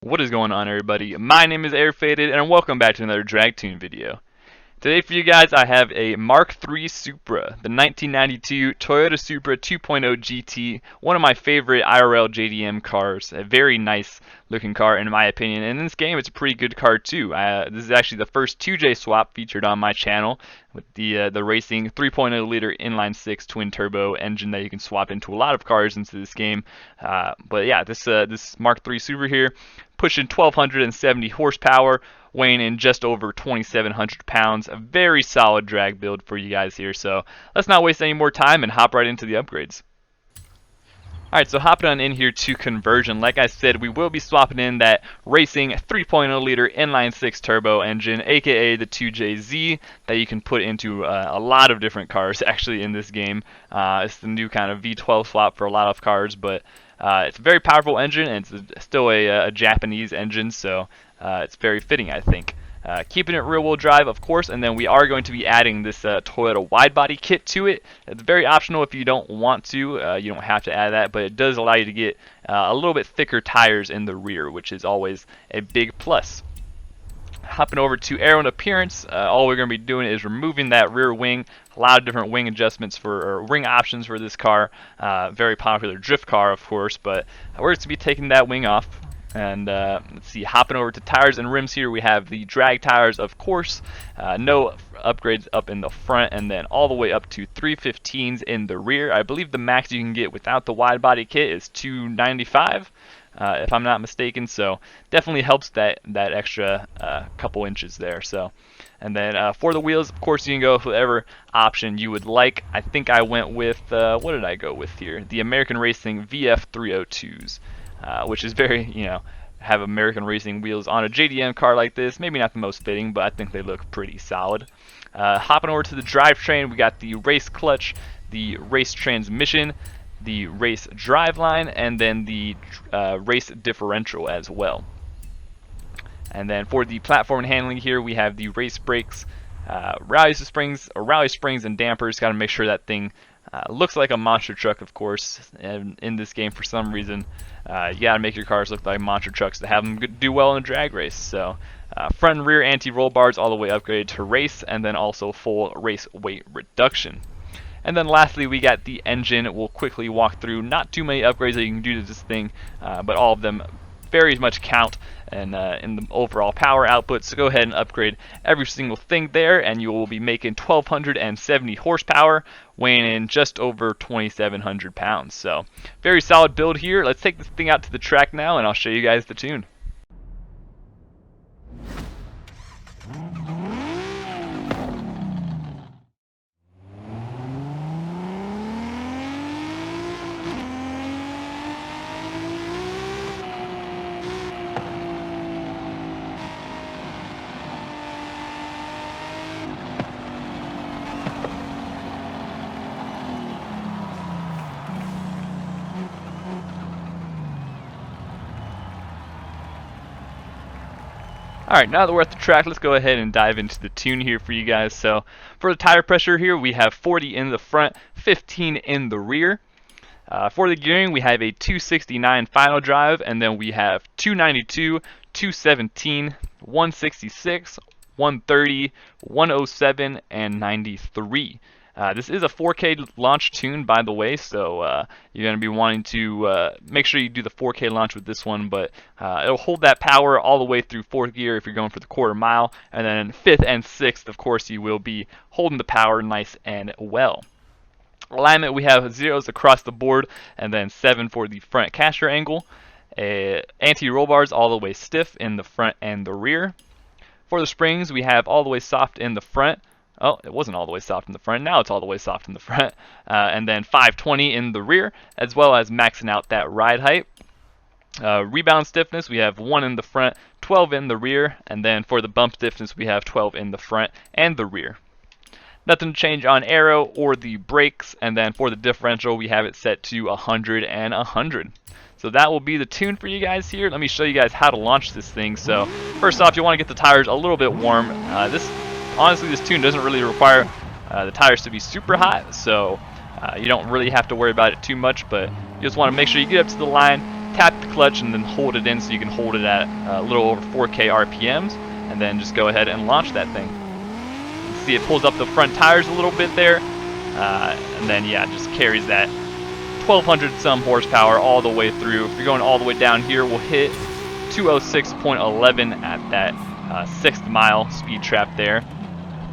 What is going on, everybody? My name is Airfaded and welcome back to another drag tune video. Today for you guys I have a MK.3 Supra, the 1992 Toyota Supra 2.0 GT, one of my favorite IRL JDM cars, a very nice looking car in my opinion, and in this game it's a pretty good car too. This is actually the first 2J swap featured on my channel with the racing 3.0 liter inline 6 twin turbo engine that you can swap into a lot of cars into this game. But yeah, this MK.3 Supra here, pushing 1270 horsepower, weighing in just over 2,700 pounds. A very solid drag build for you guys here. So let's not waste any more time and hop right into the upgrades. Alright, so hopping on in here to conversion. Like I said, we will be swapping in that racing 3.0 liter inline 6 turbo engine, aka the 2JZ, that you can put into a lot of different cars actually in this game. It's the new kind of V12 swap for a lot of cars, but it's a very powerful engine, and it's still a Japanese engine, so it's very fitting, I think. Keeping it rear-wheel drive, of course, and then we are going to be adding this Toyota wide-body kit to it. It's very optional if you don't want to. You don't have to add that, but it does allow you to get a little bit thicker tires in the rear, which is always a big plus. Hopping over to aero and appearance, all we're going to be doing is removing that rear wing. A lot of different wing adjustments or wing options for this car. Very popular drift car, of course, but we're going to be taking that wing off. And let's see, hopping over to tires and rims here, we have the drag tires, of course. No upgrades up in the front, and then all the way up to 315s in the rear. I believe the max you can get without the wide body kit is 295. If I'm not mistaken, so definitely helps that extra couple inches there. So, and then for the wheels, of course, you can go with whatever option you would like. I think I went with what did I go with here? The American Racing VF 302s, which is very, have American Racing wheels on a JDM car like this. Maybe not the most fitting, but I think they look pretty solid. Hopping over to the drivetrain, we got the race clutch, the race transmission, the race driveline, and then the race differential as well. And then for the platform and handling here, we have the race brakes, rally springs and dampers. Got to make sure that thing looks like a monster truck, of course. And in this game, for some reason, you got to make your cars look like monster trucks to have them do well in a drag race. So front and rear anti-roll bars all the way upgraded to race, and then also full race weight reduction. And then lastly, we got the engine. We'll quickly walk through. Not too many upgrades that you can do to this thing, but all of them very much count and in the overall power output. So go ahead and upgrade every single thing there, and you will be making 1,270 horsepower, weighing in just over 2,700 pounds. So very solid build here. Let's take this thing out to the track now, and I'll show you guys the tune. Alright, now that we're at the track, let's go ahead and dive into the tune here for you guys. So, for the tire pressure here, we have 40 in the front, 15 in the rear. For the gearing, we have a 269 final drive, and then we have 292, 217, 166, 130, 107, and 93. This is a 4K launch tune, by the way, so you're going to be wanting to make sure you do the 4K launch with this one, but it'll hold that power all the way through 4th gear if you're going for the quarter mile, and then 5th and 6th, of course, you will be holding the power nice and well. Alignment, we have 0s across the board, and then 7 for the front caster angle. Anti-roll bars all the way stiff in the front and the rear. For the springs, we have all the way soft in the front. Oh, it wasn't all the way soft in the front. Now it's all the way soft in the front. And then 520 in the rear, as well as maxing out that ride height. Rebound stiffness, we have 1 in the front, 12 in the rear. And then for the bump stiffness, we have 12 in the front and the rear. Nothing to change on aero or the brakes. And then for the differential, we have it set to 100 and 100. So that will be the tune for you guys here. Let me show you guys how to launch this thing. So first off, you want to get the tires a little bit warm. Honestly, this tune doesn't really require the tires to be super hot, so you don't really have to worry about it too much, but you just want to make sure you get up to the line, tap the clutch and then hold it in so you can hold it at a little over 4K RPMs, and then just go ahead and launch that thing. You see it pulls up the front tires a little bit there, and then yeah, just carries that 1200 some horsepower all the way through. If you're going all the way down here, we'll hit 206.11 at that 6th mile speed trap there.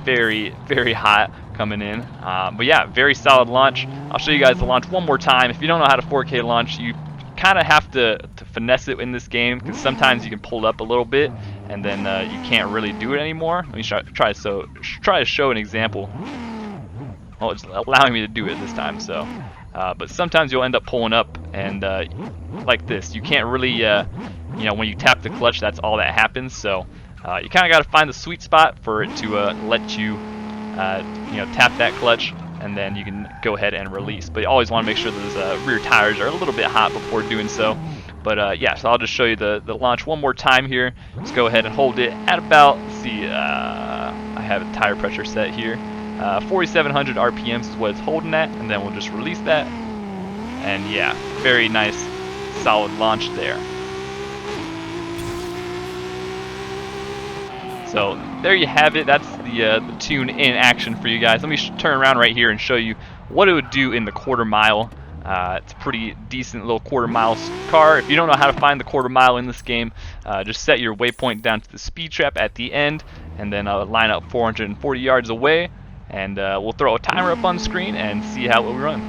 Very, very hot coming in. But yeah, very solid launch. I'll show you guys the launch one more time. If you don't know how to 4K launch, you kind of have to finesse it in this game, because sometimes you can pull it up a little bit and then you can't really do it anymore. Let me try to show an example. Well, it's allowing me to do it this time, so. But sometimes you'll end up pulling up and like this. You can't really, you know, when you tap the clutch, that's all that happens. So you kind of got to find the sweet spot for it to let you, you know, tap that clutch, and then you can go ahead and release. But you always want to make sure those rear tires are a little bit hot before doing so. But yeah, so I'll just show you the launch one more time here. Just go ahead and hold it at about, let's see, I have a tire pressure set here. 4,700 RPMs is what it's holding at, and then we'll just release that. And yeah, very nice, solid launch there. So there you have it. That's the tune in action for you guys. Let me turn around right here and show you what it would do in the quarter mile. It's a pretty decent little quarter mile car. If you don't know how to find the quarter mile in this game, just set your waypoint down to the speed trap at the end, and then line up 440 yards away, and we'll throw a timer up on the screen and see how it will run.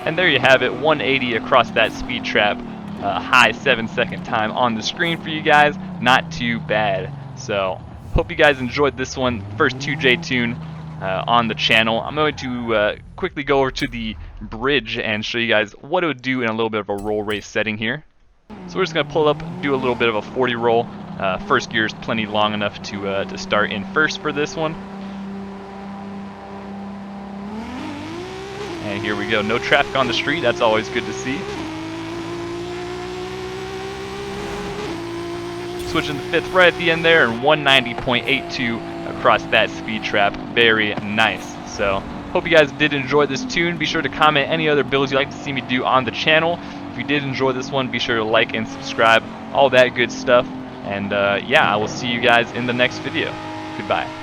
And there you have it, 180 across that speed trap, high 7-second time on the screen for you guys. Not too bad. So hope you guys enjoyed this one, first 2J tune on the channel. I'm going to quickly go over to the bridge and show you guys what it would do in a little bit of a roll race setting here. So we're just going to pull up, do a little bit of a 40 roll. First gear is plenty long enough to start in first for this one. And here we go, no traffic on the street, that's always good to see. Switching to fifth right at the end there, and 190.82 across that speed trap, very nice. So, hope you guys did enjoy this tune. Be sure to comment any other builds you'd like to see me do on the channel. If you did enjoy this one, be sure to like and subscribe, all that good stuff. And yeah, I will see you guys in the next video. Goodbye.